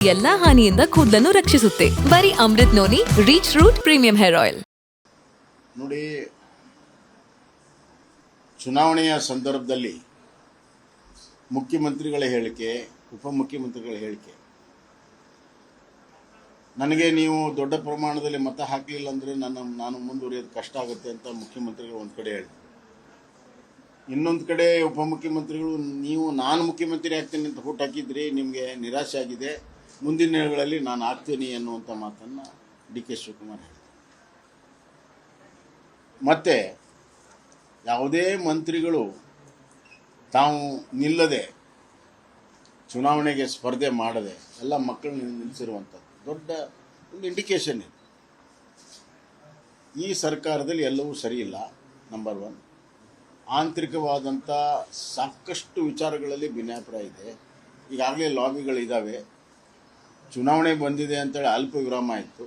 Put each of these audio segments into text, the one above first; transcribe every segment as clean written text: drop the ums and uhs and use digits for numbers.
ಎಲ್ಲಾ ಹಾನಿಯಿಂದ ಕೂದಲನ್ನು ರಕ್ಷಿಸುತ್ತೆ. ಬರೀ Amrut noni reach root premium hair oil. ನೋಡಿ, ಚುನಾವಣೆಯ ಸಂದರ್ಭದಲ್ಲಿ ಮುಖ್ಯಮಂತ್ರಿಗಳ ಹೇಳಿಕೆ, ಉಪಮುಖ್ಯಮಂತ್ರಿಗಳ ಹೇಳಿಕೆ, ನನಗೆ ನೀವು ದೊಡ್ಡ ಪ್ರಮಾಣದಲ್ಲಿ ಮತ ಹಾಕಲಿಲ್ಲ ಅಂದರೆ ನಾನು ಮುಂದುವರಿಯೋದು ಕಷ್ಟ ಆಗುತ್ತೆ ಅಂತ ಮುಖ್ಯಮಂತ್ರಿಗಳು ಒಂದು ಕಡೆ ಹೇಳಿದರು. ಇನ್ನೊಂದು ಕಡೆ ಉಪಮುಖ್ಯಮಂತ್ರಿಗಳು ನಾನು ಮುಖ್ಯಮಂತ್ರಿ ಆಗ್ತೀನಿ ಅಂತ ಹುಟ್ಟು ಹಾಕಿದ್ರಿ, ನಿಮಗೆ ನಿರಾಶೆ ಆಗಿದೆ, ಮುಂದಿನ ದಿನಗಳಲ್ಲಿ ನಾನು ಆಗ್ತೀನಿ ಅನ್ನುವಂಥ ಮಾತನ್ನು ಡಿ ಕೆ ಶಿವಕುಮಾರ್ ಹೇಳಿದರು. ಮತ್ತು ಯಾವುದೇ ಮಂತ್ರಿಗಳು ತಾವು ನಿಲ್ಲದೆ ಚುನಾವಣೆಗೆ ಸ್ಪರ್ಧೆ ಮಾಡದೆ ಎಲ್ಲ ಮಕ್ಕಳನ್ನ ನಿಲ್ಲಿಸಿರುವಂಥದ್ದು ದೊಡ್ಡ ಒಂದು ಇಂಡಿಕೇಶನ್ ಇದೆ. ಈ ಸರ್ಕಾರದಲ್ಲಿ ಎಲ್ಲವೂ ಸರಿಯಿಲ್ಲ. ನಂಬರ್ 1, ಆಂತರಿಕವಾದಂಥ ಸಾಕಷ್ಟು ವಿಚಾರಗಳಲ್ಲಿ ಭಿನ್ನಾಭಿಪ್ರಾಯ ಇದೆ. ಈಗಾಗಲೇ ಲಾಬಿಗಳಿದ್ದಾವೆ. ಚುನಾವಣೆ ಬಂದಿದೆ ಅಂತೇಳಿ ಅಲ್ಪ ವಿರಾಮ ಆಯಿತು,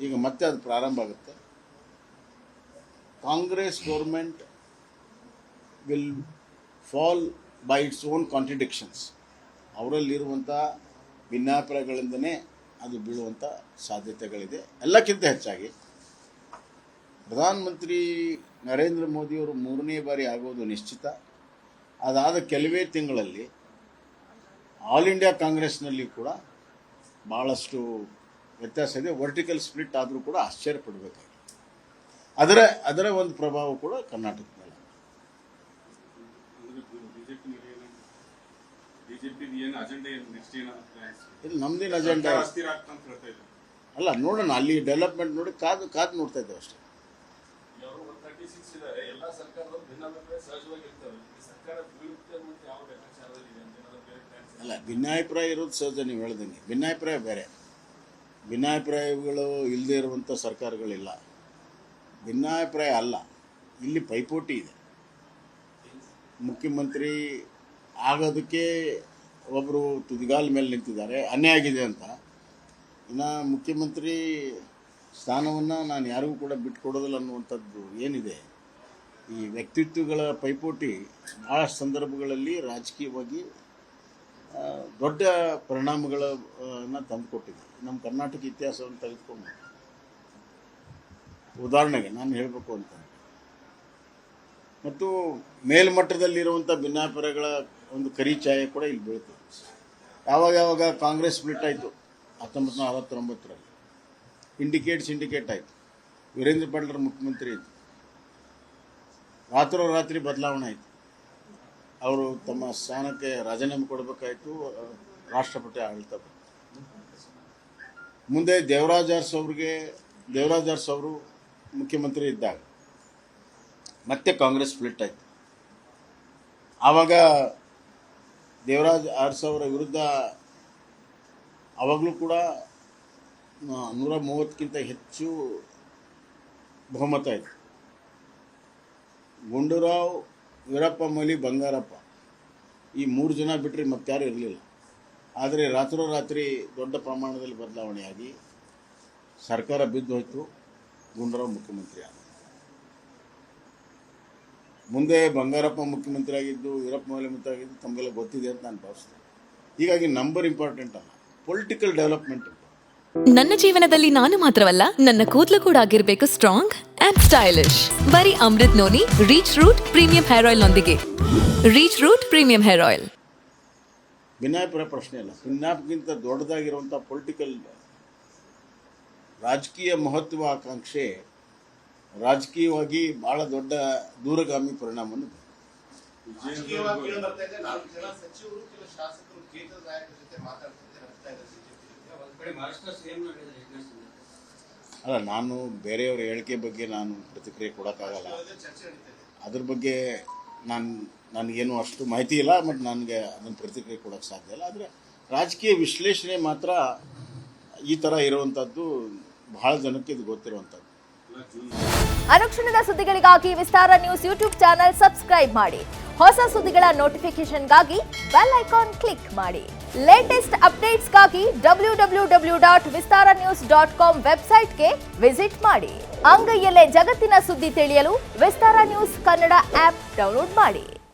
ಈಗ ಮತ್ತೆ ಅದು ಪ್ರಾರಂಭ ಆಗುತ್ತೆ. Congress government will fall by its own contradictions. ಅವರಲ್ಲಿರುವಂಥ ಭಿನ್ನಾಭಿಪ್ರಾಯಗಳಿಂದನೇ ಅದು ಬೀಳುವಂಥ ಸಾಧ್ಯತೆಗಳಿದೆ. ಎಲ್ಲಕ್ಕಿಂತ ಹೆಚ್ಚಾಗಿ ಪ್ರಧಾನಮಂತ್ರಿ ನರೇಂದ್ರ ಮೋದಿಯವರು 3ನೇ ಬಾರಿ ಆಗೋದು ನಿಶ್ಚಿತ. ಅದಾದ ಕೆಲವೇ ತಿಂಗಳಲ್ಲಿ ಆಲ್ ಇಂಡಿಯಾ ಕಾಂಗ್ರೆಸ್ನಲ್ಲಿ ಕೂಡ ಭಾಳಷ್ಟು ವ್ಯತ್ಯಾಸ ಇದೆ. ವರ್ಟಿಕಲ್ ಸ್ಪ್ಲಿಟ್ ಆದರೂ ಕೂಡ ಆಶ್ಚರ್ಯ ಪಡಬೇಕಾಗಿದೆ. ಅದರ ಒಂದು ಪ್ರಭಾವ ಕೂಡ ಕರ್ನಾಟಕದ ಮೇಲೆ. ಇಲ್ಲಿ ನಮ್ದೇನು ಅಜೆಂಡಾ ಅಲ್ಲ, ನೋಡೋಣ, ಅಲ್ಲಿ ಡೆವಲಪ್ಮೆಂಟ್ ನೋಡಿ ಕಾದು ನೋಡ್ತಾ ಇದ್ದೇವೆ ಅಷ್ಟೇ. ಅಲ್ಲ, ಭಿನ್ನಾಭಿಪ್ರಾಯ ಇರೋದು ಸಹಜ. ನೀವು ಹೇಳ್ದಂಗೆ ಭಿನ್ನಾಭಿಪ್ರಾಯ ಬೇರೆ. ಭಿನ್ನಾಭಿಪ್ರಾಯಗಳು ಇಲ್ಲದೆ ಇರುವಂಥ ಸರ್ಕಾರಗಳಿಲ್ಲ. ಭಿನ್ನಾಭಿಪ್ರಾಯ ಅಲ್ಲ, ಇಲ್ಲಿ ಪೈಪೋಟಿ ಇದೆ. ಮುಖ್ಯಮಂತ್ರಿ ಆಗೋದಕ್ಕೆ ಒಬ್ಬರು ತುದಿಗಾಲ ಮೇಲೆ ನಿಂತಿದ್ದಾರೆ, ಅನ್ಯಾಯ ಆಗಿದೆ ಅಂತ. ಇನ್ನು ಮುಖ್ಯಮಂತ್ರಿ ಸ್ಥಾನವನ್ನು ನಾನು ಯಾರಿಗೂ ಕೂಡ ಬಿಟ್ಟುಕೊಡೋದಿಲ್ಲ ಅನ್ನುವಂಥದ್ದು ಏನಿದೆ, ಈ ವ್ಯಕ್ತಿತ್ವಗಳ ಪೈಪೋಟಿ ಭಾಳಷ್ಟು ಸಂದರ್ಭಗಳಲ್ಲಿ ರಾಜಕೀಯವಾಗಿ ದೊಡ್ಡ ಪರಿಣಾಮಗಳನ್ನು ತಂದುಕೊಟ್ಟಿದೆ. ನಮ್ಮ ಕರ್ನಾಟಕ ಇತಿಹಾಸವನ್ನು ತೆಗೆದುಕೊಂಡು ಉದಾಹರಣೆಗೆ ನಾನು ಹೇಳಬೇಕು ಅಂತ, ಮತ್ತು ಮೇಲ್ಮಟ್ಟದಲ್ಲಿರುವಂಥ ಭಿನ್ನಾಭಿಪ್ರಾಯಗಳ ಒಂದು ಕರಿಛಾಯೆ ಕೂಡ ಇಲ್ಲಿ ಬೀಳ್ತದೆ. ಯಾವಾಗ ಕಾಂಗ್ರೆಸ್ ಸ್ಪ್ಲಿಟ್ ಆಯಿತು 1969ರಲ್ಲಿ, ಸಿಂಡಿಕೇಟ್ ಆಯಿತು, ವೀರೇಂದ್ರ ಪಾಟೀಲ್ ಮುಖ್ಯಮಂತ್ರಿ ಇದ್ದರು, ರಾತ್ರೋರಾತ್ರಿ ಬದಲಾವಣೆ ಆಯಿತು. ಅವರು ತಮ್ಮ ಸ್ಥಾನಕ್ಕೆ ರಾಜೀನಾಮೆ ಕೊಡಬೇಕಾಯಿತು, ರಾಷ್ಟ್ರಪತಿ ಆಡಳಿತ ಬಂತು. ಮುಂದೆ ದೇವರಾಜ್ ಅರಸು ಅವರು ಮುಖ್ಯಮಂತ್ರಿ ಇದ್ದಾಗ ಮತ್ತೆ ಕಾಂಗ್ರೆಸ್ ಸ್ಪ್ಲಿಟ್ ಆಯಿತು. ಆವಾಗ ದೇವರಾಜ್ ಅರಸು ಅವರ ವಿರುದ್ಧ ಆವಾಗಲೂ ಕೂಡ 130ಕ್ಕಿಂತ ಹೆಚ್ಚು ಬಹುಮತ ಇತ್ತು. ಗುಂಡೂರಾವ್, ವೀರಪ್ಪ ಮೊಯ್ಲಿ, ಬಂಗಾರಪ್ಪ ಈ 3 ಜನ ಬಿಟ್ಟರೆ ಮತ್ತಾರು ಇರಲಿಲ್ಲ. ಆದರೆ ರಾತ್ರೋರಾತ್ರಿ ದೊಡ್ಡ ಪ್ರಮಾಣದಲ್ಲಿ ಬದಲಾವಣೆಯಾಗಿ ಸರ್ಕಾರ ಬಿದ್ದು ಹೋಯಿತು. ಗುಂಡೂರಾವ್ ಮುಖ್ಯಮಂತ್ರಿ ಆದ. ಮುಂದೆ ಬಂಗಾರಪ್ಪ ಮುಖ್ಯಮಂತ್ರಿ ಆಗಿದ್ದು, ವೀರಪ್ಪ ಮೊಯ್ಲಿ ಮುಖ್ಯಮಂತ್ರಿ ಆಗಿದ್ದು ತಮಗೆಲ್ಲ ಗೊತ್ತಿದೆ ಅಂತ ನಾನು ಭಾವಿಸ್ತೇನೆ. ಹೀಗಾಗಿ ನಂಬರ್ ಇಂಪಾರ್ಟೆಂಟ್ ಅಲ್ಲ, ಪೊಲಿಟಿಕಲ್ ಡೆವಲಪ್ಮೆಂಟ್. ನನ್ನ ಜೀವನದಲ್ಲಿ ನಾನು ಮಾತ್ರವಲ್ಲ, ನನ್ನ ಕೂದಲು ಕೂಡ ಆಗಿರಬೇಕು ಸ್ಟ್ರಾಂಗ್ ಅಂಡ್ ಸ್ಟೈಲಿಶ್. ಬರೀ Amrut noni reach root premium hair oil ನೊಂದಿಗೆ. Reach root premium hair oil. ಭಿನ್ನಾಭಿಪ್ರಾಯ ಪ್ರಶ್ನೆ ಇಲ್ಲ. ಭಿನ್ನಾಭಿಕ್ಕಿಂತ ದೊಡ್ಡದಾಗಿರುವಂಥ ಪೊಲಿಟಿಕಲ್ ರಾಜಕೀಯ ಮಹತ್ವಾಕಾಂಕ್ಷೆ ರಾಜಕೀಯವಾಗಿ ಬಹಳ ದೊಡ್ಡ ದೂರಗಾಮಿ ಪರಿಣಾಮವನ್ನು ಅಲ್ಲ, ನಾನು ಬೇರೆಯವರ ಹೇಳಿಕೆ ಬಗ್ಗೆ ನಾನು ಪ್ರತಿಕ್ರಿಯೆ ಕೊಡೋಕ್ಕಾಗಲ್ಲ. ಅದ್ರ ಬಗ್ಗೆ ನನಗೇನು ಅಷ್ಟು ಮಾಹಿತಿ ಇಲ್ಲ, ಮತ್ತು ನನಗೆ ಅದನ್ನು ಪ್ರತಿಕ್ರಿಯೆ ಕೊಡೋಕ್ಕೆ ಸಾಧ್ಯ ಇಲ್ಲ. ಆದರೆ ರಾಜಕೀಯ ವಿಶ್ಲೇಷಣೆ ಮಾತ್ರ ಈ ಥರ ಇರುವಂಥದ್ದು ಬಹಳ ಜನಕ್ಕೆ ಇದು ಗೊತ್ತಿರುವಂಥದ್ದು. ಅನುಕ್ಷಣದ ಸುದ್ದಿಗಳಿಗಾಗಿ ವಿಸ್ತಾರ ನ್ಯೂಸ್ ಯೂಟ್ಯೂಬ್ ಚಾನೆಲ್ ಸಬ್ಸ್ಕ್ರೈಬ್ ಮಾಡಿ. ಹೊಸ ಸುದ್ದಿಗಳ ನೋಟಿಫಿಕೇಶನ್ಗಾಗಿ ಬೆಲ್ ಐಕಾನ್ ಕ್ಲಿಕ್ ಮಾಡಿ. ಲೇಟೆಸ್ಟ್ ಅಪ್ಡೇಟ್ಸ್ಗಾಗಿ www.vistaranews.com ವೆಬ್ಸೈಟ್ಗೆ ವಿಸಿಟ್ ಮಾಡಿ. ಅಂಗೈಯಲ್ಲೇ ಜಗತ್ತಿನ ಸುದ್ದಿ ತಿಳಿಯಲು ವಿಸ್ತಾರ ನ್ಯೂಸ್ ಕನ್ನಡ ಆಪ್ ಡೌನ್ಲೋಡ್ ಮಾಡಿ.